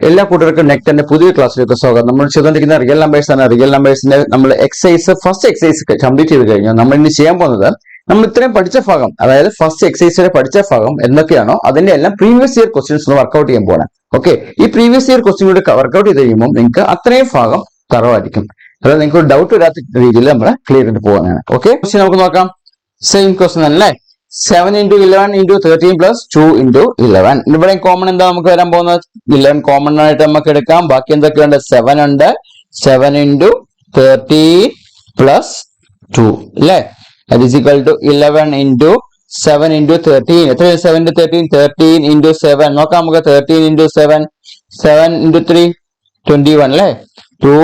എല്ലാ കൂട്ടർക്കും നെക്ടറിന്റെ പുതിയ ക്ലാസ്സിലേക്ക് സ്വാഗതം. നമ്മൾ ചെയ്തുകൊണ്ടിരിക്കുന്ന റിയൽ നമ്പേഴ്സ് ആണ്. റിയൽ നമ്പേഴ്സിന്റെ നമ്മൾ ഫസ്റ്റ് എക്സസൈസ് കംപ്ലീറ്റ് ചെയ്ത് കഴിഞ്ഞു. നമ്മൾ ഇനി ചെയ്യാൻ പോകുന്നത് നമ്മൾ ഇത്രയും പഠിച്ച ഭാഗം, അതായത് ഫസ്റ്റ് എക്സസൈസിലെ പഠിച്ച ഭാഗം എന്തൊക്കെയാണോ അതിന്റെ എല്ലാം പ്രീവിയസ് ഇയർ ക്വസ്റ്റ്യൻസ് വർക്ക്ഔട്ട് ചെയ്യാൻ പോകണം. ഓക്കെ, ഈ പ്രീവിയസ് ഇയർ ക്വസ്റ്റ്യൻ കൂടി വർക്ക്ഔട്ട് ചെയ്ത് കഴിയുമ്പോൾ നിങ്ങൾക്ക് അത്രയും ഭാഗം തറവായിരിക്കും. അതായത് നിങ്ങൾക്ക് ഒരു ഡൗട്ട് വരാത്ത രീതിയിൽ നമ്മൾ ക്ലിയർ ചെയ്ത് പോകുന്നതാണ്. ഓക്കെ, നമുക്ക് നോക്കാം. സെയിം ക്വസ്റ്റ്യൻ അല്ലേ? 7 into 11 into 13 plus 2 into 11. ഇവിടെ കോമൺ എന്താ നമുക്ക് വരാൻ പോകുന്നത്? 11 കോമൺ ആയിട്ട് നമുക്ക് എടുക്കാം. ബാക്കി എന്തൊക്കെയുണ്ട്? 7 ഉണ്ട്. 7 into 13 plus 2 അല്ലേ? That is equal to 11 into 7 into 13. എത്ര? 7 into 13, 13 into 7. നോക്കാം നമുക്ക്. 13 into 7, 7 into 3, 21 അല്ലേ? 2,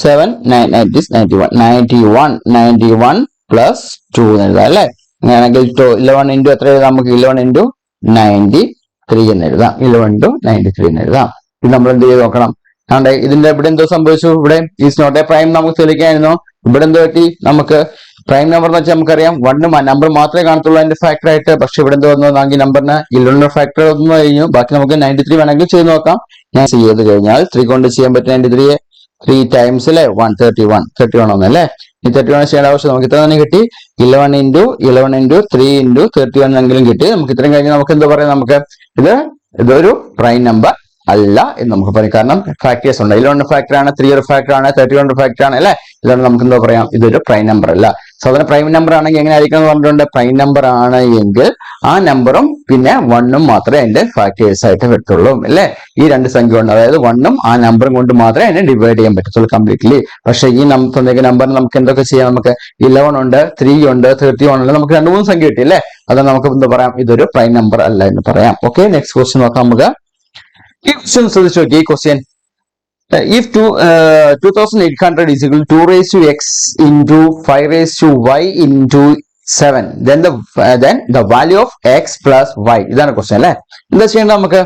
7, 9, 91 plus 2 എഴുതാം അല്ലേ? അങ്ങനെയാണെങ്കിൽ 11 into എത്ര എഴുതാം നമുക്ക്? 11 into 93 എന്ന് എഴുതാം. 11 into 93 എന്ന് എഴുതാം. ഇത് നമ്മൾ എന്ത് ചെയ്ത് നോക്കണം? അതുകൊണ്ട് ഇതിന്റെ ഇവിടെ എന്തോ സംഭവിച്ചു? ഇവിടെ ഈസ് നോട്ട് എ പ്രൈം നമുക്ക് തെളിയിക്കായിരുന്നു. ഇവിടെ എന്തോ പറ്റി? നമുക്ക് പ്രൈം നമ്പർ എന്ന് വെച്ചാൽ നമുക്കറിയാം 1 നമ്പർ മാത്രമേ കാണത്തുള്ളൂ അതിന്റെ ഫാക്ടർ ആയിട്ട്. പക്ഷെ ഇവിടെ എന്തോ വന്നു? നമുക്ക് നമ്പറിന് 11 ഫാക്ടർ വന്നു കഴിഞ്ഞു. ബാക്കി നമുക്ക് 93 വേണമെങ്കിൽ ചെയ്ത് നോക്കാം. ഞാൻ ചെയ്ത് കഴിഞ്ഞാൽ 3 കൊണ്ട് ചെയ്യാൻ പറ്റും. 93 3 times അല്ലേ? 31 ഒന്നല്ലേ? ഈ 31 ചെയ്യേണ്ട ആവശ്യം നമുക്ക് ഇത്ര തന്നെ കിട്ടി. 11 into 3 into 31 എങ്കിലും കിട്ടി. നമുക്ക് ഇത്രയും കഴിഞ്ഞാൽ നമുക്ക് എന്താ പറയാം? നമുക്ക് ഇതൊരു പ്രൈം നമ്പർ അല്ല എന്ന് നമുക്ക് പറയാം. കാരണം ഫാക്ടേഴ്സ് ഉണ്ട്. 11 ഫാക്ടർ ആണ്, 3 ഒരു ഫാക്ടർ ആണ്, 31 ഫാക്ടർ ആണ് അല്ലെ? ഇതാണ് നമുക്ക് എന്താ പറയാം? ഇതൊരു പ്രൈം നമ്പർ അല്ല. സാധാരണ പ്രൈം നമ്പർ ആണെങ്കിൽ എങ്ങനെ ആയിരിക്കും എന്ന് പറഞ്ഞിട്ടുണ്ട്? പ്രൈം നമ്പർ ആണ് എങ്കിൽ ആ നമ്പറും പിന്നെ 1 മാത്രമേ അതിന്റെ ഫാക്ടേഴ്സ് ആയിട്ട് വരത്തുള്ളൂ അല്ലെ? ഈ രണ്ട് സംഖ്യ ഉണ്ട്, അതായത് 1 ആ നമ്പറും കൊണ്ട് മാത്രമേ അതിനെ ഡിവൈഡ് ചെയ്യാൻ പറ്റത്തുള്ളൂ കംപ്ലീറ്റ്ലി. പക്ഷെ ഈ തന്നിരിക്കുന്ന നമ്പറിന് നമുക്ക് എന്തൊക്കെ ചെയ്യാം? നമുക്ക് 11 ഉണ്ട്, 3 ഉണ്ട്, 31 ഉണ്ട്. നമുക്ക് 2-3 സംഖ്യ കിട്ടി അല്ലെ? അത് നമുക്ക് എന്താ പറയാം? ഇതൊരു പ്രൈം നമ്പർ അല്ല എന്ന് പറയാം. ഓക്കെ, നെക്സ്റ്റ് ക്വസ്റ്റ്യൻ നോക്കാം നമുക്ക്. ഈ ക്വസ്റ്റ്യൻ ശ്രദ്ധിച്ചു നോക്കി. ഈ question if 2800 is equal to 2 raised to x into 5 raised to y into 7, then the value of x plus y. ഇതാണ് ക്വസ്റ്റ്യൻ അല്ലെ? എന്താ ചെയ്യേണ്ടത്?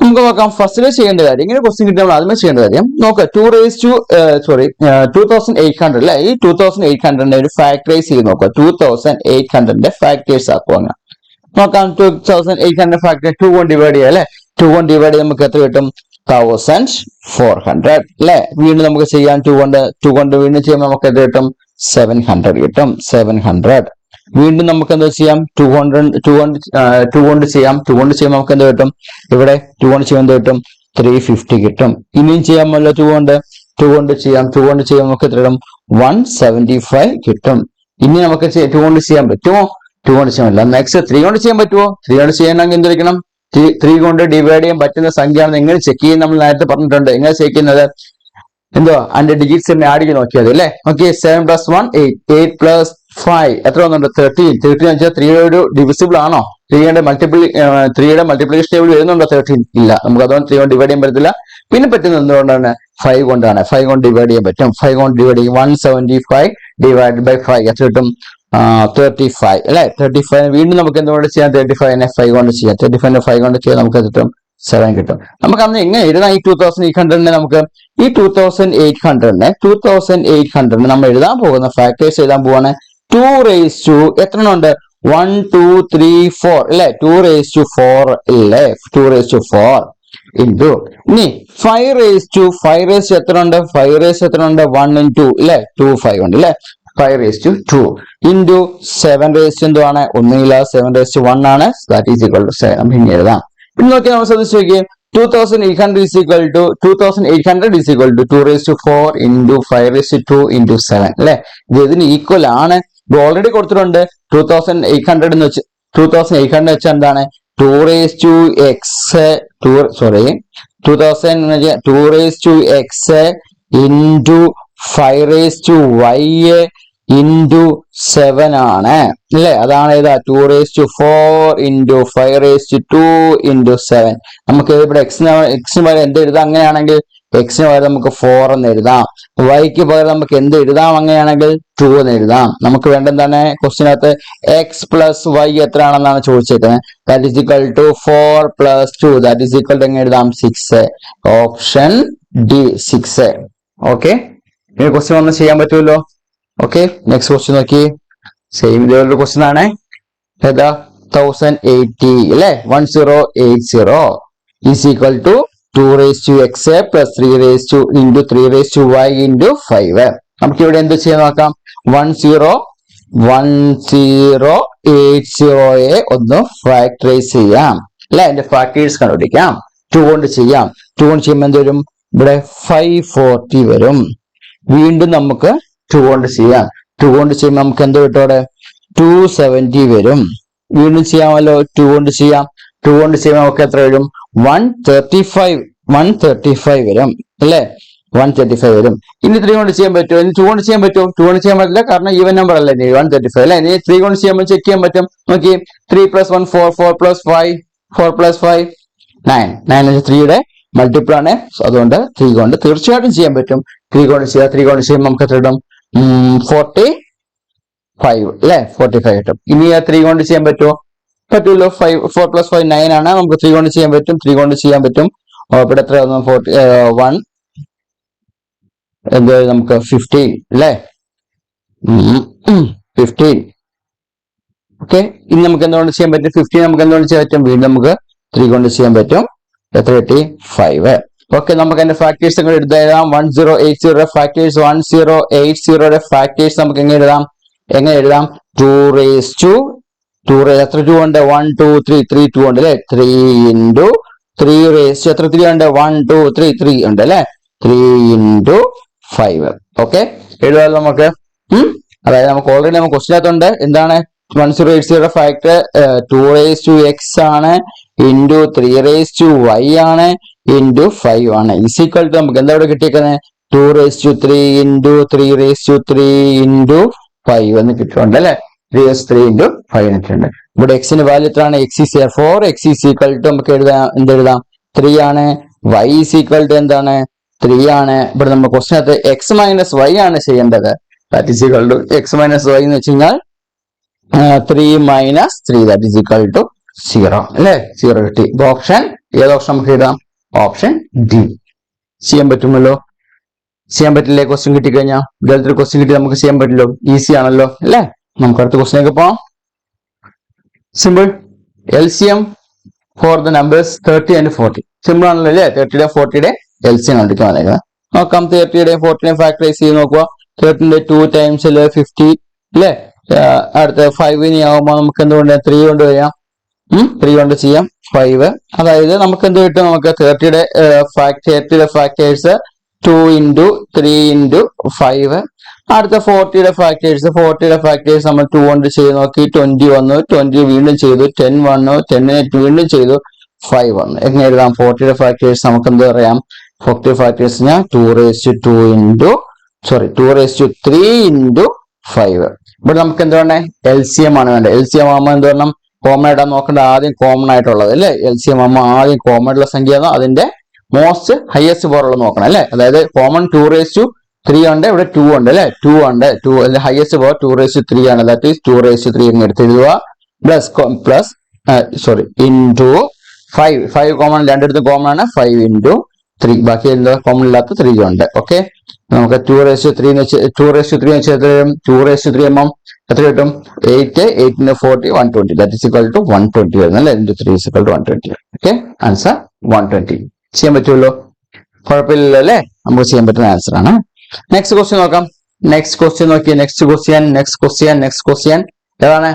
നമുക്ക് നോക്കാം. ഫസ്റ്റില് ചെയ്യേണ്ട കാര്യം, ഇങ്ങനെ ക്വസ്റ്റ്യൻ കിട്ടിയാൽ നമ്മൾ ആദ്യമേ ചെയ്യേണ്ട കാര്യം നോക്കാം. 2800 അല്ലെ? ഈ 2800 ഒരു ഫാക്ടറൈസ് ചെയ്ത് നോക്കുക. 2800 ഫാക്ടേഴ്സ് ആക്കുക. നോക്കാം. 2800 ഫാക്ടർ 2 കൊണ്ട് ഡിവൈഡ് ചെയ്യാം അല്ലെ? 2 കൊണ്ട് ഡിവൈഡ് ചെയ്ത് നമുക്ക് എത്ര കിട്ടും? 1400 അല്ലെ? വീണ്ടും നമുക്ക് ചെയ്യാം. 2 കൊണ്ട് വീണ്ടും ചെയ്യുമ്പോൾ നമുക്ക് എത്ര കിട്ടും? 700 കിട്ടും. 700. വീണ്ടും നമുക്ക് എന്താ ചെയ്യാം? 2 കൊണ്ട് ചെയ്യാം. 2 കൊണ്ട് ചെയ്യുമ്പോൾ നമുക്ക് എന്താ കിട്ടും? ഇവിടെ 2 കൊണ്ട് ചെയ്യുമ്പോൾ എന്താ കിട്ടും? 350 കിട്ടും. ഇനിയും ചെയ്യാമല്ലോ. 2 കൊണ്ട് ചെയ്യാം. 2 കൊണ്ട് ചെയ്യുമ്പോൾ നമുക്ക് എത്ര കിട്ടും? 175 കിട്ടും. ഇനി നമുക്ക് 2 കൊണ്ട് ചെയ്യാൻ പറ്റുമോ? 2 കൊണ്ട് ചെയ്യാൻ പറ്റില്ല. നെക്സ്റ്റ് 3 കൊണ്ട് ചെയ്യാൻ പറ്റുമോ? 3 കൊണ്ട് ചെയ്യണമെങ്കിൽ എന്തിരിക്കണം? 3 കൊണ്ട് ഡിവൈഡ് ചെയ്യാൻ പറ്റുന്ന സംഖ്യയാണെന്ന് എങ്ങനെ ചെക്ക് ചെയ്യും? നമ്മൾ നേരത്തെ പറഞ്ഞിട്ടുണ്ട്. എങ്ങനെ ചെക്ക് ചെയ്യുന്നത്? എന്തോ അതിന്റെ ഡിജിറ്റ്സ് തന്നെ ആഡ് ചെയ്ത് നോക്കിയത് അല്ലെ? ഓക്കെ, 7 plus 1 8, 8 plus 5 എത്ര വന്നുണ്ട്? 13. 13 വെച്ചാൽ 3 ഒരു ഡിവിസിബിൾ ആണോ? 3യുടെ മൾട്ടിപ്ലിക്കേഷൻ ടേബിൾ വരുന്നുണ്ടോ? 13 ഇല്ല. നമുക്ക് അതുകൊണ്ട് 3 കൊണ്ട് ഡിവൈഡ് ചെയ്യാൻ പറ്റത്തില്ല. പിന്നെ പറ്റുന്നത് എന്തുകൊണ്ടാണ്? 5 കൊണ്ടാണ്. 5 കൊണ്ട് ഡിവൈഡ് ചെയ്യാൻ പറ്റും. 5 കൊണ്ട് ഡിവൈഡ് ചെയ്യും. 175 ഡിവൈഡ് ബൈ 5 എത്ര കിട്ടും? 35 അല്ലെ? 35 വീണ്ടും നമുക്ക് എന്തുകൊണ്ട് ചെയ്യാം? 35നെ 5 കൊണ്ട് ചെയ്യാം. 35നെ 5 കൊണ്ട് ചെയ്യാൻ നമുക്ക് കിട്ടും 7 കിട്ടും. നമുക്ക് അന്ന് എങ്ങനെ എഴുതാം? ഈ 2800നെ നമുക്ക് ഈ 2800നെ നമ്മൾ എഴുതാൻ പോകുന്ന ഫാക്ടേഴ്സ് എഴുതാൻ പോവാണ്. 2 raised to എത്ര ഉണ്ട്? 1 2 3 4 അല്ലെ? 2 raised to 4 അല്ലേ? 2 raised to 4 into ഇനി 5 raised to എത്ര ഉണ്ട്? 5 raised എത്ര ഉണ്ട്? 1 and 2 അല്ലെ? 2 5 ഉണ്ട് അല്ലെ? 5 raised to 2 into 7 raised to എന്തുവാണ്? ഒന്നുമില്ല. 7 raised to 1 ആണ്. That is equal to 7. പിന്നെ എഴുതാം. പിന്നെ നോക്കിയാൽ നമ്മൾ ശ്രദ്ധിച്ചു നോക്കിയേ. 2800 is equal to 2 raised to 4 into 5 raised to 2 into 7 അല്ലെ? ഇതിന് ഈക്വൽ ആണ്. ഇത് ഓൾറെഡി കൊടുത്തിട്ടുണ്ട്. 2800 എന്ന് വെച്ചാൽ എന്താണ്? 2 raised to x 2 raised to x into 5 raised to y into 7 ആണ് അല്ലെ? അതാണ് ഏതാ? 2 raised to 4 into 5 raised to 2 into 7. നമുക്ക് ഇവിടെ എക്സിന് പകരം എന്ത് എഴുതാം? അങ്ങനെയാണെങ്കിൽ എക്സിന് പകരം നമുക്ക് 4 എന്ന് എഴുതാം. വൈക്ക് പകരം നമുക്ക് എന്ത് എഴുതാം? അങ്ങനെയാണെങ്കിൽ 2 എന്ന് എഴുതാം. നമുക്ക് വേണ്ട എന്താണ്? ക്വസ്റ്റിനകത്ത് എക്സ് പ്ലസ് വൈ എത്രയാണെന്നാണ് ചോദിച്ചേക്കുന്നത്. That is equal to 4 plus 2. That is equal to എങ്ങനെ എഴുതാം? 6. Option D 6. ഓക്കെ, ഈ ക്വസ്റ്റ്യൻ ഒന്ന് ചെയ്യാൻ പറ്റുമല്ലോ. ഓക്കെ, നെക്സ്റ്റ് ക്വസ്റ്റ്യൻ നോക്കി. സെയിം ഇതേപോലൊരു ക്വസ്റ്റ്യൻ ആണ്. ഏതാ? 1080 അല്ലെ? 1080 is equal to 2 raised to x plus 3 raised to into 3 raised to y into 5. നമുക്ക് ഇവിടെ എന്ത് ചെയ്യാൻ നോക്കാം? 1080യെ ഒന്ന് ഫാക്ടറൈസ് ചെയ്യാം അല്ലെ, അതിന്റെ ഫാക്ടേഴ്സ് കണ്ടുപിടിക്കാം. 2 കൊണ്ട് ചെയ്യാം. 2 കൊണ്ട് ചെയ്യുമ്പോൾ എന്ത് വരും? ഇവിടെ 540 വരും. വീണ്ടും നമുക്ക് 2 കൊണ്ട് ചെയ്യാം. 2 കൊണ്ട് ചെയ്യുമ്പോൾ നമുക്ക് എന്ത് കിട്ടും? അവിടെ 270 വരും. വീണ്ടും ചെയ്യാമല്ലോ, 2 കൊണ്ട് ചെയ്യാം. 2 കൊണ്ട് ചെയ്യുമ്പോൾ നമുക്ക് എത്ര വരും? 135 വരും അല്ലെ, 135 വരും. ഇനി 3 കൊണ്ട് ചെയ്യാൻ പറ്റുമോ? ഇനി 2 കൊണ്ട് ചെയ്യാൻ പറ്റുമോ? 2 കൊണ്ട് ചെയ്യാൻ പറ്റില്ല, കാരണം ഈവൻ നമ്പർ അല്ലേ 135 അല്ലെ. ഇനി 3 കൊണ്ട് ചെയ്യുമ്പോൾ ചെക്ക് ചെയ്യാൻ പറ്റും. നോക്കി, 3 + 1 4, 4 + 5 4 + 5 9. 9 3യുടെ മൾട്ടിപ്പിൾ ആണ്. അതുകൊണ്ട് 3 കൊണ്ട് തീർച്ചയായിട്ടും ചെയ്യാൻ പറ്റും. 3 കൊണ്ട് ചെയ്യാം. 3 കൊണ്ട് ചെയ്യുമ്പോൾ നമുക്ക് എത്ര കിട്ടും? 45 അല്ലെ, 45 കിട്ടും. ഇനി 3 കൊണ്ട് ചെയ്യാൻ പറ്റുമോ? പറ്റൂല്ലോ. 4 + 5 9 ആണ്. നമുക്ക് 3 കൊണ്ട് ചെയ്യാൻ പറ്റും. 3 കൊണ്ട് ചെയ്യാൻ പറ്റും. ഇവിടെ എത്ര 1 എന്ത് നമുക്ക് 15 അല്ലെ, 15. ഓക്കെ, ഇനി നമുക്ക് എന്തുകൊണ്ട് ചെയ്യാൻ പറ്റും? 15 നമുക്ക് എന്തുകൊണ്ട് ചെയ്യാൻ പറ്റും? വീണ്ടും നമുക്ക് 3 കൊണ്ട് ചെയ്യാൻ പറ്റും. എത്ര കിട്ടി? 5. ഓക്കെ, നമുക്ക് അതിന്റെ ഫാക്ടേഴ്സ് ഒക്കെ എഴുതാം. 1080 ഫാക്ടേഴ്സ്, 1080 ഫാക്ടേഴ്സ് നമുക്ക് എങ്ങനെ എഴുതാം? 2 raised to 2 എത്ര 2 ഉണ്ട്? 1 2 3 3 2 ഉണ്ട് അല്ലെ. 3 into 3 raised to എത്ര 3 ഉണ്ട്? 1 2 3 3 ഉണ്ട് അല്ലെ. 3 into 5. ഓക്കെ, എഴുതാമല്ലോ നമുക്ക്. അതായത് നമുക്ക് ഓൾറെഡി നമുക്ക് ക്വസ്റ്റ്യൻ ആയിട്ടുണ്ട്. എന്താണ് 1080 ഫാക്ടർ? 2 raised to x ആണ്, ഇൻറ്റു 3 raised to y ആണ്, ഇൻറ്റു 5 ആണ്. ഈക്വൽ ടു നമുക്ക് എന്താ ഇവിടെ കിട്ടിയേക്കുന്നത്? 2 raised to 3 into 3 raised to 3 into 5 എന്ന് കിട്ടുന്നുണ്ട് അല്ലെ. 3 raised to 3 ഇൻറ്റു 5 കിട്ടുന്നുണ്ട്. ഇവിടെ എക്സിന്റെ വാല്യൂ എത്രയാണ്? x is 4. x is equal to നമുക്ക് എന്തെഴുതാം? 3 ആണ്. y is equal to എന്താണ്? 3 ആണ്. ഇവിടെ നമ്മൾ ക്വസ്റ്റ്യൻ അകത്ത് x - y ആണ് ചെയ്യേണ്ടത്. That is equal to x - y എന്ന് വെച്ച് കഴിഞ്ഞാൽ 3 - 3 ദാറ്റ് ഈസ് ഈക്വൽ ടു 0 അല്ലെ. 0 കിട്ടി. ഓപ്ഷൻ ഏത് ഓപ്ഷൻ നമുക്ക് എഴുതാം? Option D. ചെയ്യാൻ പറ്റുമല്ലോ. ചെയ്യാൻ പറ്റില്ലേ? ക്വസ്റ്റ്യൻ കിട്ടിക്കഴിഞ്ഞാൽ ഇതൊരു ക്വസ്റ്റ്യൻ കിട്ടി നമുക്ക് ചെയ്യാൻ പറ്റില്ലോ. ഈസി ആണല്ലോ അല്ലെ. നമുക്ക് അടുത്ത ക്വസ്റ്റ്യനിലേക്ക് പോവാം. Simple. LCM for the numbers 30 and 40. Simple ആണല്ലോ അല്ലേ. 30യുടെ 40യുടെ LCM കണ്ടിട്ട് വന്നേക്കുന്നത്. നോക്കാം. 30യുടെയും 40യുടെയും ഫാക്ടറൈസ് ചെയ്ത് നോക്കുക. 30ന്റെ 2 times 50 അല്ലെ. അടുത്ത 5 ആവുമ്പോൾ നമുക്ക് എന്തുകൊണ്ട് 3 കൊണ്ട് ചെയ്യാം. 3 കൊണ്ട് ചെയ്യാം. 5. അതായത് നമുക്ക് എന്ത് കിട്ടും? നമുക്ക് 30യുടെ ഫാക്ടേഴ്സ് 2 into 3 into 5. അടുത്ത 40യുടെ ഫാക്ടേഴ്സ് നമ്മൾ 2 കൊണ്ട് ചെയ്ത് നോക്കി. 20 വന്നു. 20 വീണ്ടും ചെയ്തു. 10 വന്നു. 10 വീണ്ടും ചെയ്തു. 5 വന്നു. എങ്ങനെ എഴുതാം? 40യുടെ ഫാക്ടേഴ്സ് നമുക്ക് എന്ത് പറയാം? 40 ഫാക്ടേഴ്സ് ഞാൻ 2 raised to 3 into 5. ഇവിടെ നമുക്ക് എന്ത് വേണ്ടേ? LCM ആണ് വേണ്ടത്. LCM ആകുമ്പോൾ എന്ത് വേണം? കോമൺ ആയിട്ടാണ് നോക്കേണ്ടത്. ആദ്യം കോമൺ ആയിട്ടുള്ളത് അല്ലെ. LCM ആകുമ്പോൾ ആദ്യം കോമൺ ആയിട്ടുള്ള സംഖ്യ അതിന്റെ മോസ്റ്റ് ഹയസ്റ്റ് പവർ ഉള്ളത് നോക്കണം അല്ലെ. അതായത് കോമൺ 2 raised to 3 ഉണ്ട്. ഇവിടെ 2 ഉണ്ട് അല്ലെ. 2 ഉണ്ട്. 2 ഹയസ്റ്റ് പവർ 2 raised to 3 ആണ്. ദാറ്റ് ഈസ് 2 raised to 3 എന്ന് എടുത്തെഴുതുക. ഇൻറ്റു 5 കോമൺ, രണ്ടിടത്തും കോമൺ ആണ്. 5 into 3. ബാക്കി എന്താ കോമൺ ഇല്ലാത്ത 3 ഉണ്ട്. ഓക്കെ, നമുക്ക് 2 raised to 3 എന്ന് വെച്ചാൽ 2 raised to 3 എന്ന് വെച്ചാൽ 2 raised to 3 ആകുമ്പോൾ എത്ര കിട്ടും? 8 into 40 120. That is equal to 120 വരുന്നത് അല്ലെ. Into 3 is equal to 120. Okay, answer 120. ചെയ്യാൻ പറ്റുമല്ലോ. കുഴപ്പമില്ലല്ലോ അല്ലെ. നമുക്ക് ചെയ്യാൻ പറ്റുന്ന ആൻസർ ആണ്. നെക്സ്റ്റ് ക്വസ്റ്റ്യൻ നോക്കാം. നെക്സ്റ്റ് ക്വസ്റ്റ്യൻ ഏതാണ്?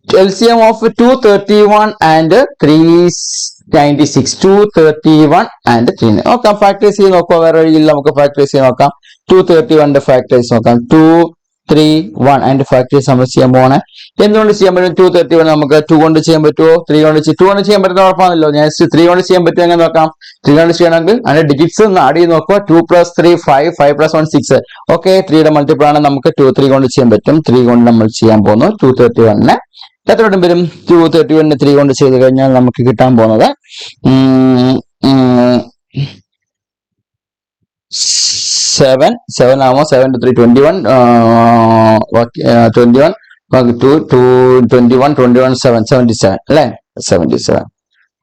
LCM of 231 and 396. 231 and 3. നോക്കാം. ഫാക്ടറൈസ് ചെയ്ത് നോക്കുക. വേറെ വഴിയില്ല. നമുക്ക് ഫാക്ടറൈസ് ചെയ്ത് നോക്കാം. 231 ഫാക്ടറൈസ് നോക്കാം. 231 അതിന്റെ ഫാക്ടറൈസ് നമ്മൾ ചെയ്യാൻ പോവാണ്. എന്തുകൊണ്ട് ചെയ്യാൻ പറ്റും? 231 നമുക്ക് 2 കൊണ്ട് ചെയ്യാൻ പറ്റുമോ? 3 കൊണ്ട് ചെയ്യാൻ പറ്റുന്ന ഉറപ്പാണല്ലോ. ഞാൻ 3 കൊണ്ട് ചെയ്യാൻ പറ്റുമോ എങ്ങനെ നോക്കാം. 3 കൊണ്ട് ചെയ്യണമെങ്കിൽ അതിന്റെ ഡിജിറ്റ്സ് ഒന്ന് ആഡ് ചെയ്ത് നോക്കുക. 2 + 3 5, 5 + 1 6. ഓക്കെ, 3യുടെ മൾട്ടിപ്പിൾ ആണ്. നമുക്ക് 3 കൊണ്ട് ചെയ്യാൻ പറ്റും. 3 കൊണ്ട് നമ്മൾ ചെയ്യാൻ പോകുന്നു. 231 എത്ര വട്ടം വരും? 231 3 കൊണ്ട് ചെയ്ത് കഴിഞ്ഞാൽ നമുക്ക് കിട്ടാൻ പോകുന്നത് 7 ആവുമോ? 7 to 3 21 21 77 അല്ലെ. 77.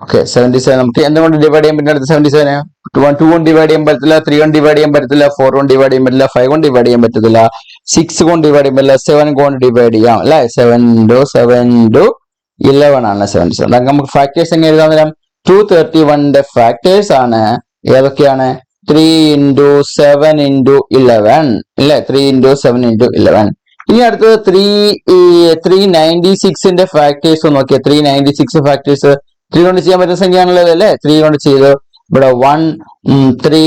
ഓക്കെ, 77 നമുക്ക് എന്തുകൊണ്ട് ഡിവൈഡ് ചെയ്യാൻ പറ്റും? 77 2 കൊണ്ട് ഡിവൈഡ് ചെയ്യാൻ പറ്റത്തില്ല. 3 കൊണ്ട് ഡിവൈഡ് ചെയ്യാൻ പറ്റത്തില്ല. 4 കൊണ്ട് ഡിവൈഡ് ചെയ്യാൻ പറ്റില്ല. 5 കൊണ്ട് ഡിവൈഡ് ചെയ്യാൻ പറ്റത്തില്ല. 6 കൊണ്ട് ഡിവൈഡ് ചെയ്യാൻ പറ്റില്ല. 7 കൊണ്ട് ഡിവൈഡ് ചെയ്യാം അല്ലെ. 7 to 11 ആണ് 77. നമുക്ക് ഫാക്ടേഴ്സ് എങ്ങനെ എഴുതാൻ തരാം? 231ന്റെ ഫാക്ടേഴ്സ് ആണ് ഏതൊക്കെയാണ്? 3 into 7 into 11 അല്ലെ? 3 into 7 into 11. ഇനി അടുത്തത് 396ന്റെ ഫാക്ടേഴ്സ് നോക്കിയാൽ 396 ഫാക്ടേഴ്സ് 3 കൊണ്ട് ചെയ്യാൻ പറ്റുന്ന സംഖ്യയാണല്ലോ അല്ലേ? 3 കൊണ്ട് ചെയ്തു. ഇവിടെ 1 3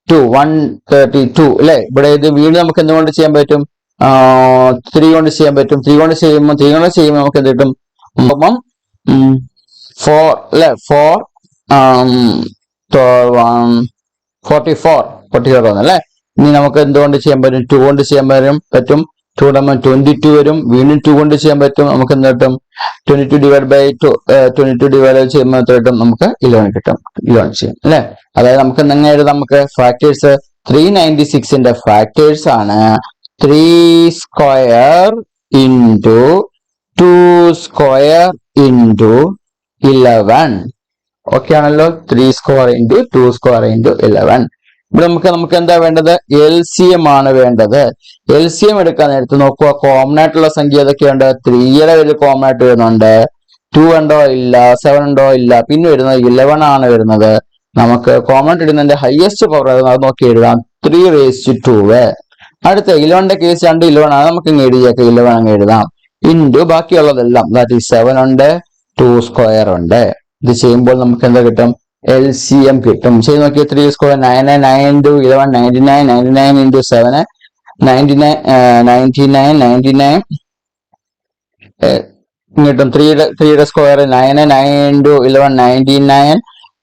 2 132 അല്ലെ? ഇവിടെ ഇത് വീണ്ടും നമുക്ക് എന്തുകൊണ്ട് ചെയ്യാൻ പറ്റും? 3 കൊണ്ട് ചെയ്യാൻ പറ്റും. 3 കൊണ്ട് ചെയ്യുമ്പോൾ നമുക്ക് എന്ത് കിട്ടും? 4 അല്ലെ? 44 അല്ലെ? ഇനി നമുക്ക് എന്തുകൊണ്ട് ചെയ്യാൻ പറ്റും? 2 കൊണ്ട് ചെയ്യാൻ പറ്റും. 2 22 വരും. വീണ്ടും 2 കൊണ്ട് ചെയ്യാൻ പറ്റും. നമുക്ക് എന്ത് കിട്ടും? 22 ഡിവൈഡ് ബൈ 22 ഡിവൈഡ് ചെയ്യുമ്പോൾ എത്ര കിട്ടും? നമുക്ക് 11 കിട്ടും. 11 ചെയ്യാം അല്ലെ? അതായത് നമുക്ക് എങ്ങനെ എഴുതാം? നമുക്ക് ഫാക്ടേഴ്സ് 396ന്റെ ഫാക്ടേഴ്സ് ആണ് 3 square into 2 square into 11. Okay ആണല്ലോ? 3 സ്ക്വയർ ഇൻറ്റു 2 സ്ക്വയർ ഇൻറ്റു 11. ഇവിടെ നമുക്ക് എന്താ വേണ്ടത്? LCM ആണ് വേണ്ടത്. LCM എടുക്കാൻ നേരത്ത് നോക്കുക, കോമൺ ആയിട്ടുള്ള സംഖ്യ ഏതൊക്കെയുണ്ട്? 3യുടെ വലിയ കോമൺ ആയിട്ട് വരുന്നുണ്ട്. 2 ഉണ്ടോ? ഇല്ല. 7 ഉണ്ടോ? ഇല്ല. പിന്നെ വരുന്നത് 11 ആണ് വരുന്നത്. നമുക്ക് കോമൺ ആയിട്ട് ഇടുന്നതിന്റെ ഹയസ്റ്റ് പവർ അത് നോക്കി എഴുതാം. 3⁻². അടുത്ത 11ന്റെ കേസ് 11 ആണ്. നമുക്ക് ഇങ്ങ് എഴുതിയേക്കാം. 11 അങ്ങ് എഴുതാം. ഇൻറ്റു ബാക്കിയുള്ളതെല്ലാം 7 ഉണ്ട്, 2 സ്ക്വയർ ഉണ്ട്. ഇത് ചെയ്യുമ്പോൾ നമുക്ക് എന്താ കിട്ടും? LCM കിട്ടും. ചെയ്ത് നോക്കിയ 3 സ്ക്വയർ 99 into 11 99 99 into 7 99 കിട്ടും. 3യുടെ square 9 into 11 99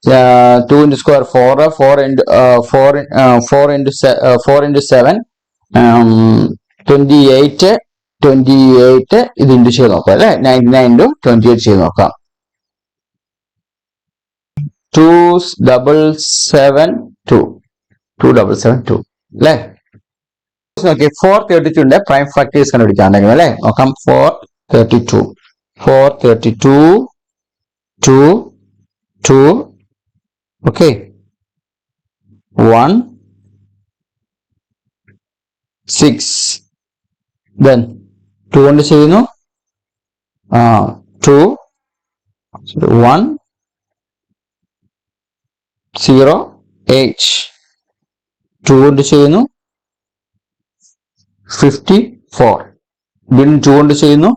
2 into square 4 4 into 7 28 ഇത് ഇൻറ്റു ചെയ്ത് നോക്കാം അല്ലെ? 99 into 28 ചെയ്ത് നോക്കാം. 2772 അല്ലെ? നോക്കി 432ന്റെ പ്രൈം ഫാക്ടേഴ്സ് കണ്ടുപിടിക്കാണ്ടെങ്കിൽ അല്ലെ? നോക്കാം. 432 2 2 ഓക്കെ 1 6 then 2 കൊണ്ട് ചെയ്യുന്നു. 2 1 0 8 2 കൊണ്ട് ചെയ്യുന്നു. 54 വീണ്ടും 2 കൊണ്ട് ചെയ്യുന്നു.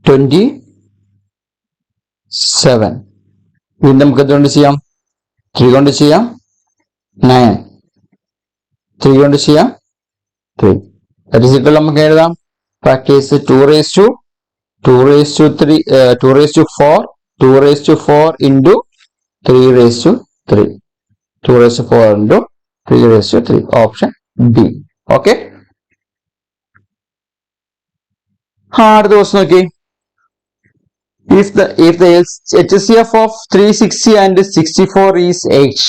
27 വീണ്ടും നമുക്ക് എന്തുകൊണ്ട് ചെയ്യാം? 3 കൊണ്ട് ചെയ്യാം. 9 3 കൊണ്ട് ചെയ്യാം. 3 നമുക്ക് എഴുതാം. Factors 2⁻², 2⁻3 2⁻4 2⁻4 into 3⁻3 2⁻4 into 3⁻3 option B. Okay. അടുത്ത ക്വസ്റ്റ്യൻ നോക്കി. If the HCF of 360 and 64 is 8,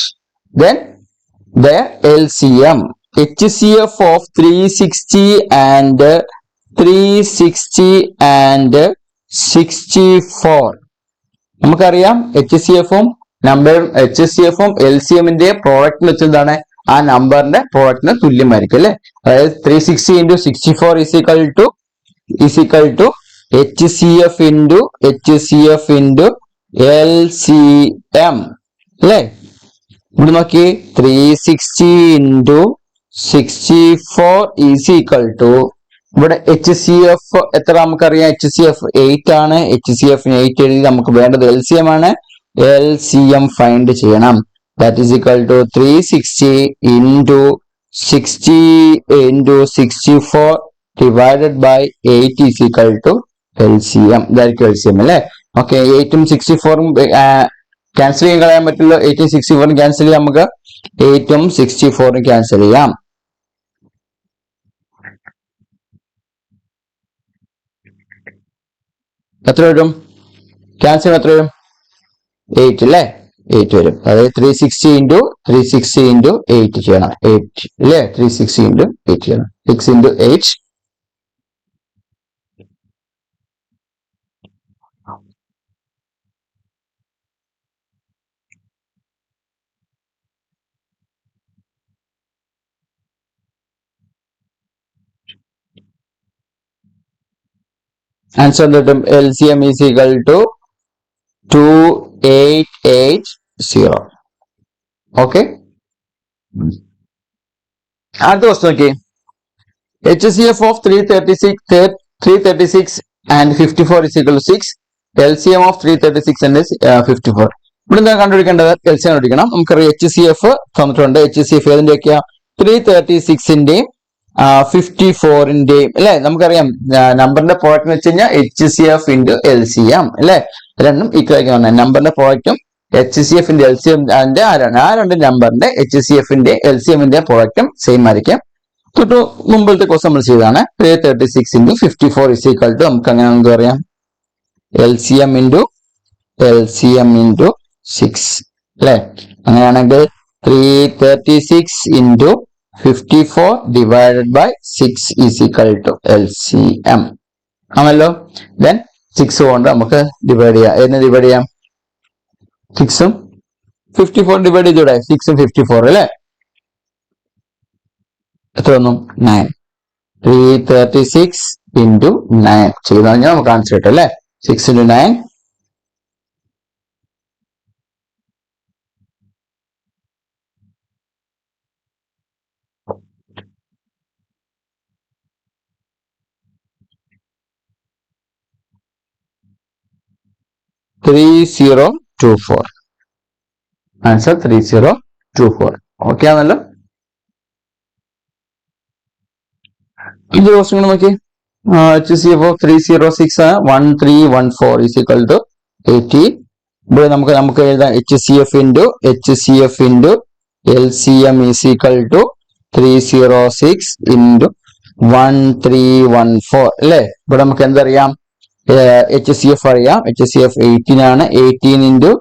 then the LCM HCF of 360 and 64 നമുക്കറിയാം. HCF-ഉം HCF-ഉം LCM-ന്റെ പ്രോഡക്റ്റ് വെച്ച് എന്താണ്? ആ നമ്പറിന്റെ പ്രോഡക്റ്റിന് തുല്യമായിരിക്കും അല്ലെ? അതായത് 360 into 64 is equal to HCF into LCM അല്ലെ? ഇവിടെ നോക്കി 360 into 64 is equal to ഇവിടെ HCF എത്ര നമുക്കറിയാം? HCF 8 ആണ്. HCF 8 എഴുതി നമുക്ക് വേണ്ടത് LCM ആണ്. LCM ഫൈൻഡ് ചെയ്യണം. That is equal to 360 into 64 divided by 8 is equal to LCM. ഇതായിരിക്കും LCM അല്ലെ? ഓക്കെ. 8ഉം 64ഉം ക്യാൻസൽ ചെയ്യാൻ കളയാൻ പറ്റുള്ളൂ. 8ഉം 64ഉം ക്യാൻസൽ ചെയ്യാം. നമുക്ക് 8ഉം 64ഉം ക്യാൻസൽ ചെയ്യാം. എത്ര വരും? ക്യാൻസൽ എത്ര വരും? 8 അല്ലേ? 8 വരും. അതായത് 360 into 8 ചെയ്യണം. 8 അല്ലേ? 360 into 8 ചെയ്യണം. 6 into 8 ആൻസർ കിട്ടും. LCM is equal to 288 0. Okay, അടുത്ത ക്വസ്റ്റ്യൻ നോക്കി. HCF of 336 and 54 is equal to 6. LCM of 336 and 54. ഇവിടെ എന്താ കണ്ടുപിടിക്കേണ്ടത്? LCM കണ്ടുപിടിക്കണം. നമുക്കറിയാം HCF തന്നിട്ടുണ്ട്. HCF ഏതിന്റെയൊക്കെയാ? 336ന്റെയും 54ന്റെയും അല്ലെ. നമുക്കറിയാം നമ്പറിന്റെ പ്രോഡക്റ്റ് എന്ന് വെച്ച് കഴിഞ്ഞാൽ HCF ഇൻറ്റു LCM അല്ലെ. രണ്ടും ഈക്വൽ ആക്കി വന്നത്. നമ്പറിന്റെ പ്രോഡക്റ്റും HCF ന്റെ LCM ആ രണ്ട് നമ്പറിന്റെ HCF-ന്റെ LCM-ന്റെ പ്രോഡക്റ്റും സെയിം ആയിരിക്കും. തൊട്ട് മുമ്പിലത്തെ ക്വസ്റ്റ്യൻ നമ്മൾ ചെയ്താണ്. 336 ഇൻറ്റു 54 ഇസ് ഈക്വൽ ടു നമുക്ക് അങ്ങനെ എന്ത് പറയാം? LCM ഇൻറ്റു 6 അല്ലെ. അങ്ങനെയാണെങ്കിൽ 336 into 54 divided by 6 is equal to LCM ആണല്ലോ. ദെൻ 6 കൊണ്ട് നമുക്ക് ഡിവൈഡ് ചെയ്യാം. ഏതിനെ ഡിവൈഡ് ചെയ്യാം? 6ഉം 54 ഡിവൈഡ് ചെയ്തൂടെ? 6ഉം 54 അല്ലെ. എത്ര വന്നു? 9. 336 ഇൻറ്റു 9 ചെയ്ത് കഴിഞ്ഞാൽ നമുക്ക് ആൻസർ കിട്ടും അല്ലെ. 6 ഇൻറ്റു 9 3024. ആൻസർ 3024. ഓക്കെ ആണല്ലോ. ഇത് ക്വസ്റ്റ്യൻ നോക്കി. HCF of 306 1314 is equal to 80. ഇവിടെ നമുക്ക് എഴുതാം HCF into LCM is equal to 306 into 1314 അല്ലെ. ഇവിടെ നമുക്ക് എന്തറിയാം? HCF അറിയാം. HCF 18 ആണ്. 18 into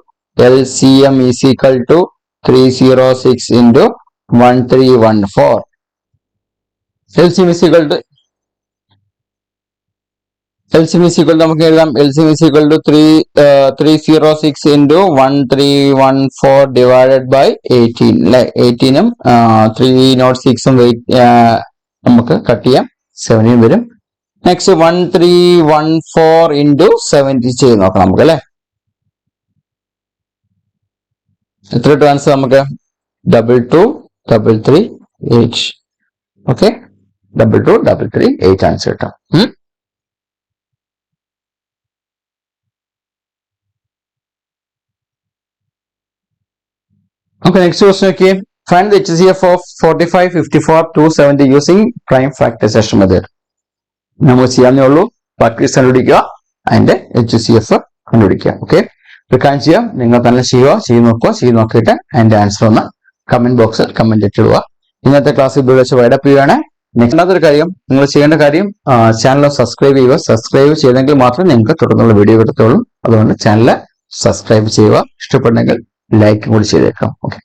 LCM is equal to 306 into 1314. LCM is equal to നമുക്ക് എഴുതാം. LCM is equal to 306 into 1314 divided by 18 അല്ലെ. 18ഉം 306ഉം നമുക്ക് കട്ട് ചെയ്യാം. 17 വരും. നെക്സ്റ്റ് 1314 ഇൻറ്റു 70 ചെയ്ത് നോക്കാം നമുക്ക് അല്ലെ. എത്ര കിട്ടും ആൻസർ നമുക്ക്? 223338. ഓക്കെ, 223338 ആൻസർ കിട്ടാം. Okay, next question okay. Find the HCF of 45, 54, 270 using prime factorization method. നമ്മൾ ചെയ്യാന്നേ ഉള്ളൂ. ഫാക്ടറീസ് കണ്ടുപിടിക്കുക, അതിന്റെ HCF കണ്ടുപിടിക്കുക. ഓക്കെ, കാര്യം ചെയ്യാം. നിങ്ങൾ തന്നെ ചെയ്ത് നോക്കിയിട്ട് അതിന്റെ ആൻസർ ഒന്ന് കമന്റ് ബോക്സിൽ കമന്റ് ഇട്ടിടുക. ഇന്നത്തെ ക്ലാസ് ഇവിടെ വെച്ച് വൈഡപ്പ് ചെയ്യുകയാണ്. രണ്ടാമതൊരു കാര്യം, നിങ്ങൾ ചെയ്യേണ്ട കാര്യം ചാനൽ സബ്സ്ക്രൈബ് ചെയ്യുക. സബ്സ്ക്രൈബ് ചെയ്തെങ്കിൽ മാത്രമേ നിങ്ങൾക്ക് തുടർന്നുള്ള വീഡിയോ കിട്ടത്തുള്ളൂ. അതുകൊണ്ട് ചാനൽ സബ്സ്ക്രൈബ് ചെയ്യുക. ഇഷ്ടപ്പെട്ടെങ്കിൽ ലൈക്ക് കൂടി ചെയ്തേക്കാം. ഓക്കെ.